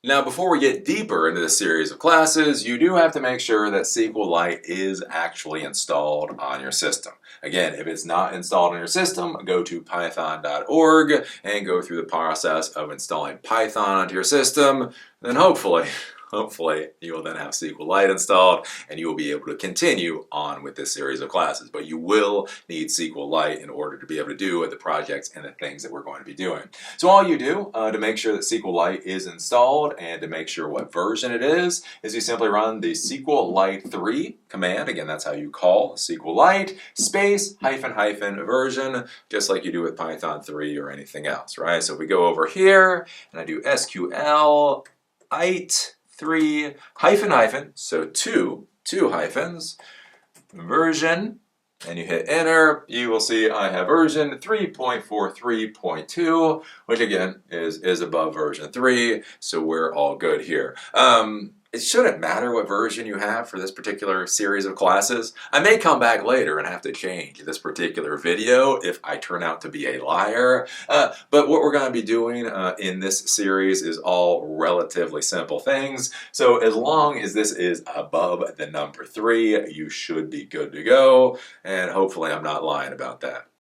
Now, before we get deeper into this series of classes, you do have to make sure that SQLite is actually installed on your system. Again, if it's not installed on your system, go to python.org and go through the process of installing Python onto your system. Then hopefully you will then have SQLite installed and you will be able to continue on with this series of classes. But you will need SQLite in order to be able to do the projects and the things that we're going to be doing. So all you do to make sure that SQLite is installed and to make sure what version it is you simply run the SQLite3 command. Again, that's how you call SQLite space hyphen version, just like you do with Python 3 or anything else, right? So if we go over here and I do SQLite3 hyphen, so two hyphens, version, and you hit enter, you will see I have version 3.43.2, which again is above version 3, so we're all good here. It shouldn't matter what version you have for this particular series of classes. I may come back later and have to change this particular video if I turn out to be a liar. But what we're going to be doing in this series is all relatively simple things. So as long as this is above the number 3, you should be good to go. And hopefully I'm not lying about that.